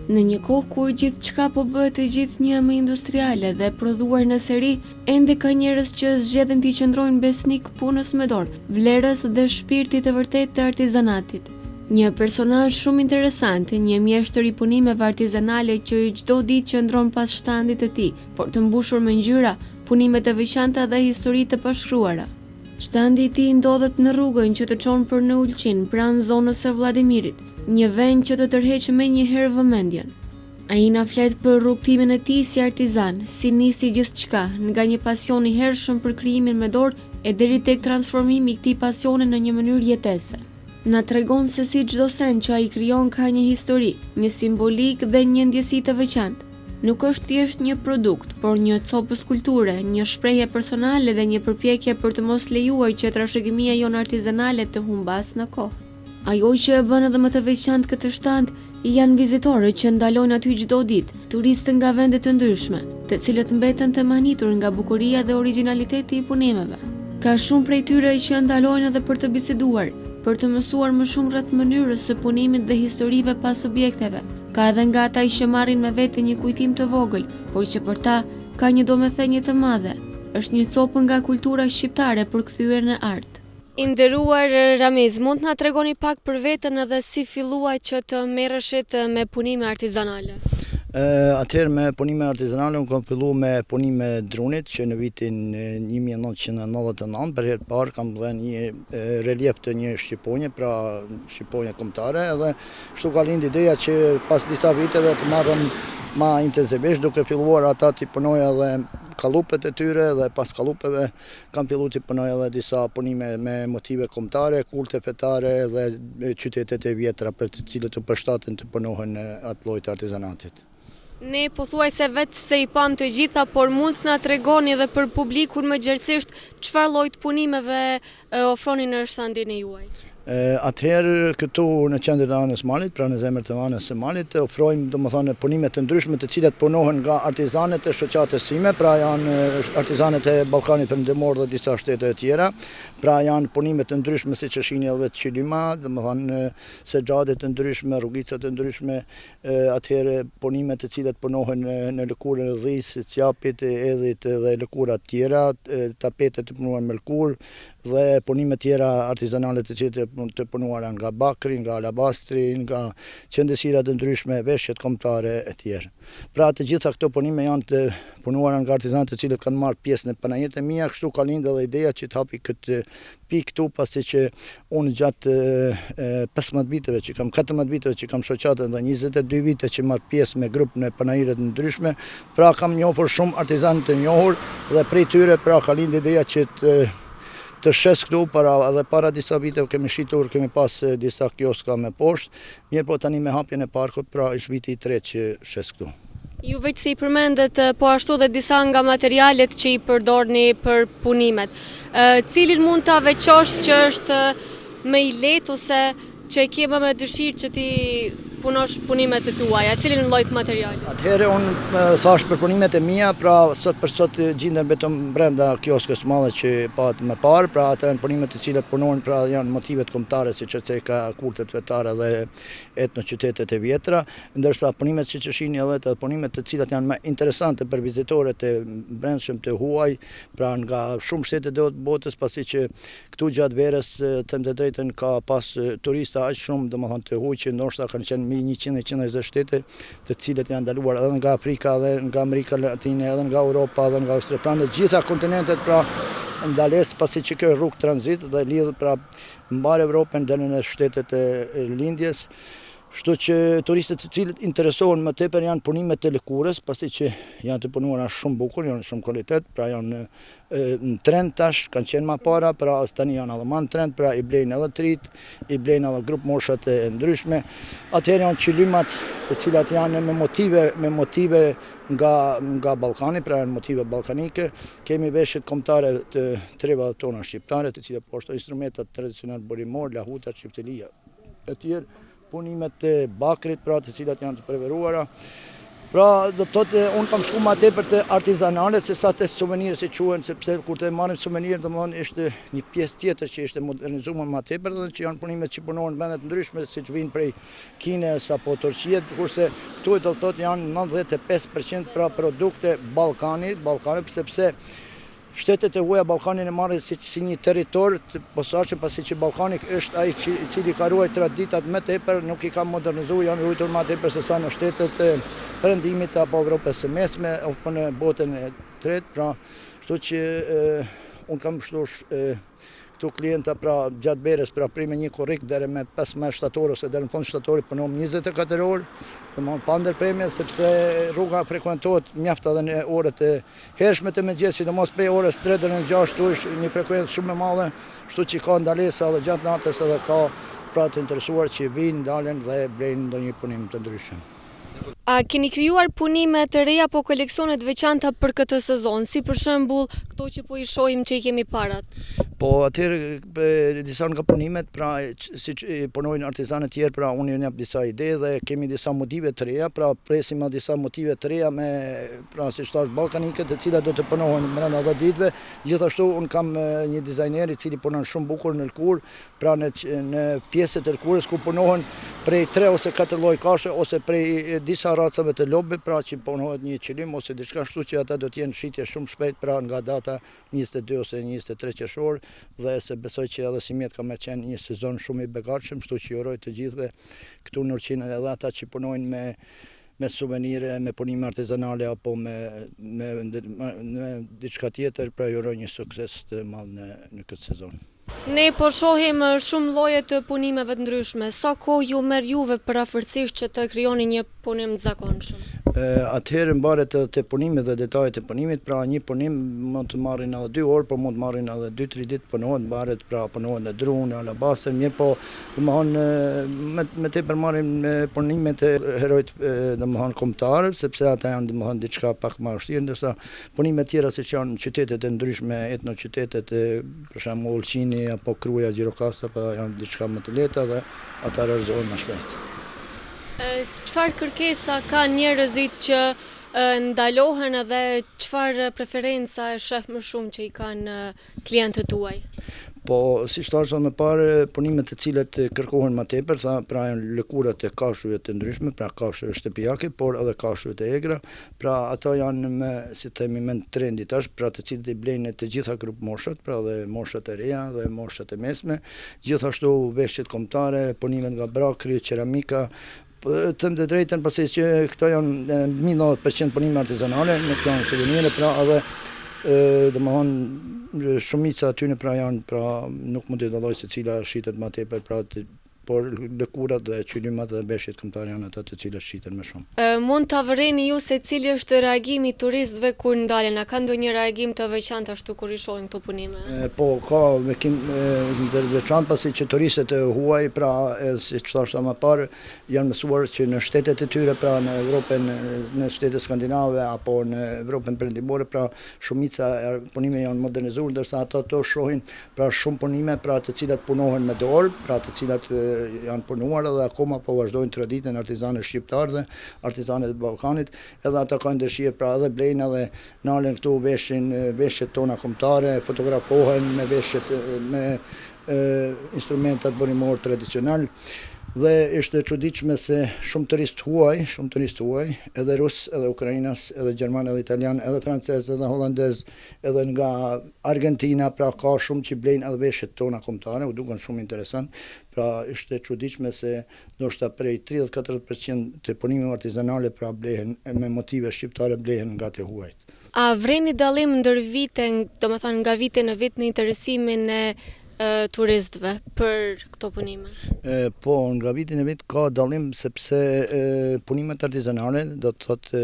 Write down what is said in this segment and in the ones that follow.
Në një kohë kur gjithçka po bëhet e gjithnjë më industriale dhe prodhuar në seri, ende ka njerëz që zgjedhin t'i qëndrojnë besnik punës me dorë, vlerës dhe shpirtit të vërtetë të artizanatit. Një personazh shumë interesant, një mjeshtër i punimeve artizanale që çdo ditë qëndron pas shtandit të tij, por të mbushur me ngjyra, punime të veçanta dhe histori të pashkruara. Shtandi i tij ndodhet në rrugën që të çon për në Ulqin, pranë zonës së Vladimirit, një vend që të tërheq menjëherë vëmendjen. Ai na flet për rrugtimin e tij si artizan, si nisi gjithçka, nga një pasion i hershëm për krijimin me dorë e deri tek transformimi i këtij pasioni në një mënyrë jetese. Na tregon se si çdo sen që ai krijon ka një histori, një simbolik dhe një ndjesi të veçantë. Nuk është thjesht një produkt, por një copës kulture, një shprehje personale dhe një përpjekje për të mos lejuar që trashëgimia jonë artizanale të humbas në kohë. Ajo që e bën edhe më të veçantë këtë shtand janë vizitorët që ndalojnë aty çdo ditë, turistë nga vende të ndryshme, të cilët mbeten të manitur nga bukuria dhe origjinaliteti i punimeve. Ka shumë prej tyre që ndalojnë edhe për të biseduar, për të mësuar më shumë rreth mënyrës së punimit dhe historive pas objekteve. Ka edhe nga ata që marrin me vete një kujtim të vogël, por që për ta ka një domethënie të madhe. Është një copë nga kultura shqiptare përkthyer në art. I nderuar Ramiz, mund të na tregoni pak për veten edhe si fillua që të merreshit me punime artizanale? Atëherë me punime artizanale unë kam filluar me punime drunit që në vitin 1999 për herë parë kam dhënë një relief të një shqiponje, pra shqiponje kombëtare, edhe kështu ka lindë ideja që pas disa viteve të marrëm ma intensivisht duke filluar ata të punoj edhe kallupet e tyre dhe pas kallupeve kam filluar të punoj edhe disa punime me motive kombëtare, kulte fetare dhe qytetet e vjetra për të cilët u përshtaten të punohen atë lloj të artizanatit. Ne pothuajse vetë se i pam të gjitha, por mund të na tregoni edhe për publikun më gjerësisht çfarë lloj të punimeve ofroni në shtandin e juaj? Atëherë këtu në qendër të anës Malit, pra në zemër të anës së Malit, ofrojmë domethënë punime të ndryshme të cilat punohen nga artizanet e shoqatës sime, pra janë artizanet e Ballkanit Perëndimor dhe disa shtete të tjera, pra janë punime të ndryshme siç është shihni edhe qylyma, domethënë sexhade të ndryshme, rrugica të ndryshme, atëherë punime të cilat punohen në lëkurën e dhis, cjapit, edhit dhe lëkura të tjera, tapete të punuara me lëkurë dhe punime tjera artizanale të cilat të punuara nga bakri, nga alabastri, nga qendësira të ndryshme, veshjet kombëtare e tjerë. Pra të gjitha këto punime janë të punuara nga artizanët të cilët kanë marrë pjesë në panajiret e mia, kështu ka lindë edhe ideja që të hapi këtë pikë këtu, pasi që unë gjatë 15 viteve që kam, 14 viteve që kam shoqatën dhe 22 vite që marr pjesë me grup në panajiret ndryshme, pra kam njohur shumë artizanë të njohur dhe prej tyre pra ka lindë ideja që të shes këtu para disa viteve kemi shitur, kemi pas disa kioska me poshtë, mirë po tani me hapjen e parkut, pra është viti i tretë që shes këtu. Ju veç si i përmendet po ashtu dhe disa nga materialet që i përdorni për punimet. Cilin mund ta veçosh që është më i lehtë ose që e ke më dëshirë që ti punosh punimet e tuaja, cilin lloj materiali? Atëherë unë thash për punimet e mia, pra sot për sot gjenden vetëm brenda kioskës madhe që pat më parë, pra ato janë punimet të cilat punohen, pra janë motivet kombëtare siç është ka kultet vetare dhe etnoqytetet e vjetra, ndërsa punimet siç shihni edhe të punimet të cilat janë më interesante për vizitorët e brendshëm të huaj, pra nga shumë shtete të botës, pasi që këtu gjatë verës them të drejtën ka pas turista aq shumë domethënë të huaj që ndoshta kanë qenë 100-120 shtete të cilët janë ndaluar edhe nga Afrika, edhe nga Amerika Latine, edhe nga Europa, edhe nga Australia, pra në gjitha kontinentet pra ndales, pasi që kjo rrugë tranzit dhe lidh pra mbar Evropën deri në shtetet e lindjes. Kështu që turistët të cilët interesohen më tepër janë punimet e lëkurës, pasi që janë të punuara shumë bukur, janë shumë kvalitet, pra janë në trend tash, kanë qenë më para, pra tani janë edhe më në trend, pra i blejnë edhe trit, i blejnë edhe grup moshat e ndryshme. Atëherë janë qylymat të cilat janë me motive nga Ballkani, pra janë motive ballkanike. Kemi veshjet kombëtare të treva tona shqiptare, të cilat po ashtu instrumentat tradicional burimor, lahuta, çiftelia e tjerë. Punimet e bakrit, pra të cilat janë të preferuara, Pra, do të thotë, unë kam shku ma tepër të artizanale se sa të suvenirë si quhen, sepse kur të marrim suvenirë, domethënë ishte një pjesë tjetër që ishte modernizuar ma tepër dhe që janë punimet që punohen në vende të ndryshme, siç vinë prej Kinës apo Turqie, kurse këtu do të thotë janë 95% pra produkte Ballkanit, sepse shtetet e huaja Ballkanin e marrin si një territor të posaçëm, pasi që Ballkani është ai i cili ka ruajtur traditat më tepër, nuk i ka modernizuar, janë ruajtur më tepër se sa në shtetet e perëndimit apo Evropës së Mesme apo në botën e tretë, pra, kështu që unë kam shtuar këtu klienta pra gjatë berës pra prime një korrik deri me 15 shtator ose deri në fund shtatorit punon 24 orë, domethënë pa ndërpremje sepse rruga frekuentohet mjaft edhe në orët e hershme të mëngjesit, sidomos prej orës 3 deri në 6 është një frekuencë shumë e madhe, kështu që ka ndalesa edhe gjatë natës edhe ka pra të interesuar që vinë, dalen dhe blejnë ndonjë punim të ndryshëm. A keni krijuar punime të reja apo koleksione të veçanta për këtë sezon, si për shembull këto që po i shohim që i kemi parat? Po atëherë disa nga punimet, pra siç punojnë artizanët tjerë, pra unë ju jap disa ide dhe kemi disa motive të reja, pra presim disa motive të reja me pra siç thash ballkanike, të cilat do të punohen brenda 10 ditëve. Gjithashtu unë kam një dizajner i cili punon shumë bukur në lëkurë, pra në pjesët e lëkurës ku punohen prej 3 ose 4 lloj kashe ose prej disa racave të lopëve, pra që punohet një qëllim ose diçka, kështu që ata do të jenë shitje shumë shpejt, pra nga data 22 ose 23 qershor, dhe se besoj që edhe si mjet ka me qenë një sezon shumë i begatshëm, kështu që uroj të gjithëve këtu në Urqinë edhe ata që punojnë me suvenire, me punime artizanale apo me diçka tjetër, pra ju uroj një sukses të madh në këtë sezon. Ne po shohim shumë lloje të punimeve të ndryshme. Sa kohë ju merr juve përafërsisht që të krijoni një punim të zakonshëm? Atëherë mbaret edhe te punimi dhe detajet e punimit, pra një punim mund të marrin edhe 2 orë, po mund të marrin edhe 2-3 ditë punohet, mbaret, pra punohet në dru, në alabastër, mirë po domethënë me tepër marrin punimet e herojt domethënë kombëtar, sepse ata janë domethënë diçka pak më vështirë, ndërsa punimet tjera siç janë qytetet e ndryshme, etnoqytetet për shembull Ulqini apo Kruja, Gjirokastra, pa janë diçka më të lehta dhe ata realizohen më shpejt. Çfarë kërkesa ka njerëzit që ndalohen edhe çfarë preferenca e sheh më shumë që i kanë klientët tuaj? Po, si thashë më parë, punimet të cilat kërkohen më tepër, pra janë lëkurat e kafshëve të ndryshme, pra kafshëve shtëpiake, por edhe kafshëve të egra, pra ato janë me, si themi, me trendi tash, pra të cilët i blejnë të gjitha grup moshat, pra dhe moshat e reja dhe moshat e mesme, gjithashtu veshjet kombëtare, punimet nga brakri, qeramika. Të them të drejtën, pasi që këto janë 90% punime artizanale, nuk janë suvenire, pra edhe domethënë shumica aty pra janë, pra nuk mund të dalloj se cila shitet më tepër, pra por lëkurat dhe qylimat dhe veshjet kombëtare janë ata të cilët shiten më shumë. Mund ta vëreni ju se cili është reagimi i turistëve kur ndalen, a ka ndonjë reagim të veçantë ashtu kur i shohin këto punime? Po ka të veçantë, pasi që turistët e huaj, pra siç thashë më parë, janë mësuar që në shtetet e tyre, pra në Evropën, në shtetet skandinave apo në Evropën perëndimore, pra shumica e punime janë modernizuar, ndërsa ato to shohin pra shumë punime, pra të cilat punohen me dorë, pra të cilat janë punuar edhe akoma po vazhdojnë traditën artizanët shqiptarë dhe artizanët e Ballkanit, edhe ata kanë dëshirë pra edhe blejnë edhe nalen këtu veshjet tona kombëtare, fotografohen me veshjet me instrumentat burimor tradicional. Dhe ishte çuditshme se shumë turistë huaj, edhe rus, edhe ukrainas, edhe gjerman, edhe italian, edhe francez, edhe holandez, edhe nga Argentina, pra ka shumë që blejnë edhe veshjet tona kombëtare, u duken shumë interesant. Pra ishte çuditshme se ndoshta prej 30-40% të punimeve artizanale pra blehen me motive shqiptare, blehen nga të huajt. A vreni dallim ndër vite, domethënë nga vite në vit në interesimin e turistëve për këto punime? Po, nga viti në vit ka dallim, sepse punimet artizanale do të thotë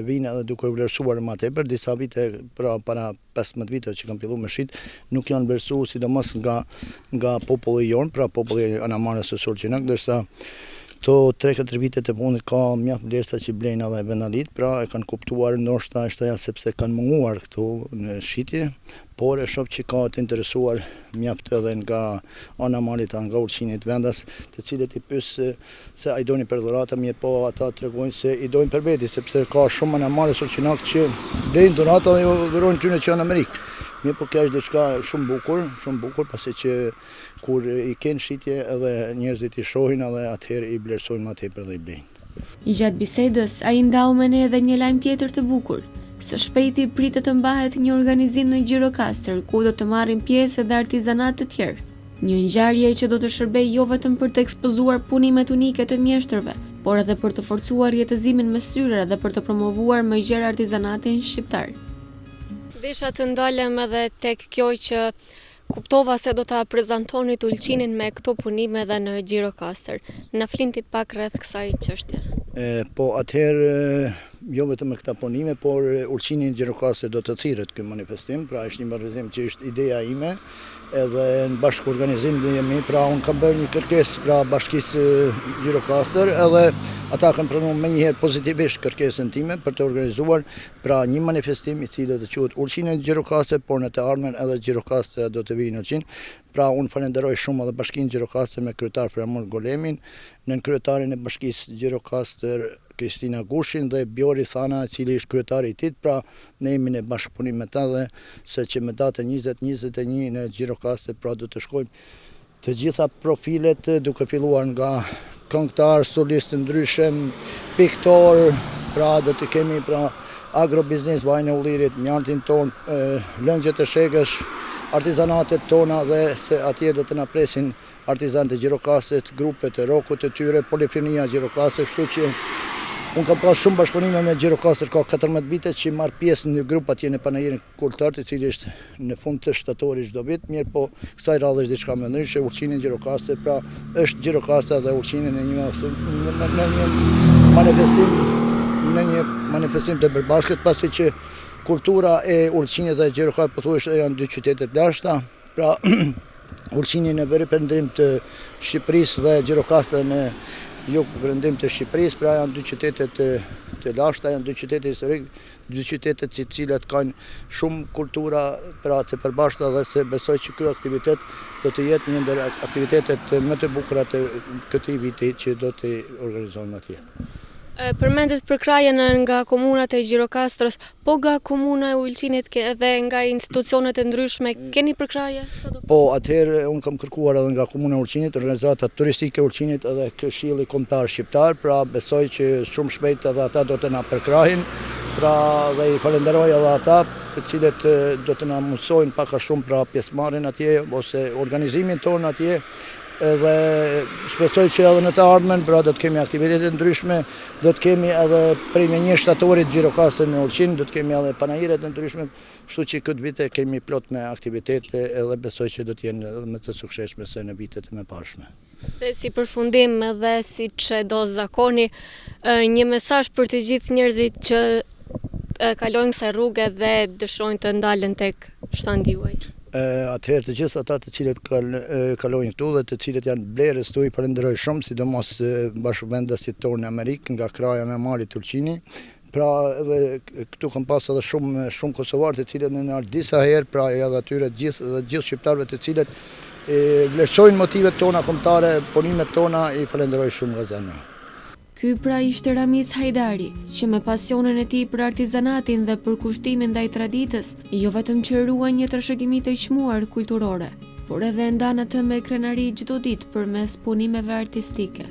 vinë edhe duke vlerësuar më tepër. Disa vite, pra para 15 vite që kam filluar me shit, nuk janë vlerësuar sidomos nga populli jon, pra populli anamarrës së Surqinak, ndërsa këto 3-4 vite të fundit ka mjaft vlerësa që blejnë edhe vendalit, pra e kanë kuptuar ndoshta sepse kanë munguar këtu në shitje, por e shoh që ka të interesuar mjaft edhe nga ana malit nga ullqinit vendas, të cilët i pyes se a i dojnë për dhurata, mirë po ata tregojnë se i dojnë për veti, sepse ka shumë anamale ullqinak që blejnë dhurata dhe dhurojnë tyne që janë në Amerikë. Mirë po kjo është diçka shumë bukur, pasi që kur i kenë shitje edhe njerëzit i shohin edhe atëherë i vlerësojnë më tepër dhe i blejnë. Gjatë bisedës, ai ndau me ne edhe një lajm tjetër të bukur. Së shpejti pritet të mbahet një organizim në Gjirokastër, ku do të marrin pjesë edhe artizanat të tjerë. Një ngjarje që do të shërbejë jo vetëm për të ekspozuar punimet unike të mjeshtërve, por edhe për të forcuar jetëzimin mes tyre dhe për të promovuar më gjerë artizanatin shqiptar. Desha të ndalem edhe tek kjo që kuptova se do ta prezantonit ullqinin me këto punime edhe në Gjirokastër. Na flinti pak rreth kësaj çështje. Po atëherë jo vetëm me këta punime, por ullqini në Gjirokastër do të thirret ky manifestim, pra është një manifestim që është ideja ime, edhe në bashkë organizim dhe jemi, pra unë kam bërë një kërkesë pra bashkisë Gjirokastër, edhe ata kanë pranuar më njëherë pozitivisht kërkesën time për të organizuar pra një manifestim i cili do të quhet Ullqini në Gjirokastër, por në të ardhmen edhe Gjirokastër do të vijë në ullqin. Pra unë falenderoj shumë edhe bashkinë Gjirokastër me kryetar Framur Golemin, nën kryetarin e bashkisë Gjirokastër Kristina Gushin dhe Bjori Thana, i cili është kryetari i tij, pra ne jemi në bashkëpunim me ta dhe se që me datën 20-21 në Gjirokastër pra do të shkojmë të gjitha profilet, duke filluar nga këngëtar, solistë ndryshëm, piktor, pra do të kemi pra agrobiznes, vajnë e ullirit, mjaltin ton, lëngjet e shegësh, artizanatet tona dhe se atje do të na presin artizanët e Gjirokastrit, grupet e rokut e tyre, polifonia Gjirokastrit, kështu që unë kam pas shumë bashkëpunime me Gjirokastër, ka 14 vite që marr pjesë në grup atje në panajirin kultar, i cili është në fund të shtatorit çdo vit, mirë po kësaj radhe është diçka më ndryshe, ullqini në Gjirokastër, pra është Gjirokastra dhe ullqini në një manifestim të përbashkët, pasi që kultura e ullqinit dhe Gjirokastër pothuajse janë dy qytete të lashta, pra ullqini në perëndim të Shqipërisë dhe Gjirokastra në jug perëndim të Shqipërisë, pra janë dy qytete të lashta, janë dy qytete historike, dy qytete të cilat kanë shumë kultura pra të përbashkëta dhe se besoj që ky aktivitet do të jetë një ndër aktivitetet më të bukura të këtij viti që do të organizohen atje. Përmendet përkrajen nga komunat e Gjirokastrës, po nga komuna e Ullqinit dhe nga institucionet e ndryshme, keni përkraje? Po, atëherë unë kam kërkuar edhe nga komuna e Ullqinit, organizata turistike e Ullqinit edhe Këshilli Kombëtar Shqiptar, pra besoj që shumë shpejt edhe ata do të na përkrahin, pra dhe i falenderoj edhe ata, të cilët do të na mësojnë pak a shumë pra pjesëmarrjen atje ose organizimin tonë atje. Edhe shpresoj që edhe në të ardhmen, pra do të kemi aktivitete ndryshme, do të kemi edhe prej me 1 shtatorit Gjirokastër në Ullqin, do të kemi edhe panajiret ndryshme, kështu që këtë vite kemi plot me aktivitete edhe besoj që do të jenë edhe më të suksesshme se në vitet e mëparshme. Dhe si përfundim edhe si që do zakoni, një mesazh për të gjithë njerëzit që kalojnë kësaj rrugë dhe dëshirojnë të ndalen tek shtandi juaj. Atëherë të gjithë ata të cilët kalojnë këtu dhe të cilët janë blerës tu i falenderoj shumë, sidomos bashkëvendasit tonë në Amerikë, nga kraja në malit Ullqini. Pra edhe këtu kam pas edhe shumë kosovarë të cilët në ardhur disa herë, pra edhe atyre gjithë shqiptarëve të cilët vlerësojnë motivet tona kombëtare, punimet tona, i falenderoj shumë nga zemra. Ky pra ishte Ramiz Hajdari, që me pasionin e tij për artizanatin dhe për kushtimin ndaj traditës, jo vetëm që ruan një trashëgimi të çmuar kulturore, por edhe ndan atë me krenari çdo ditë përmes punimeve artistike.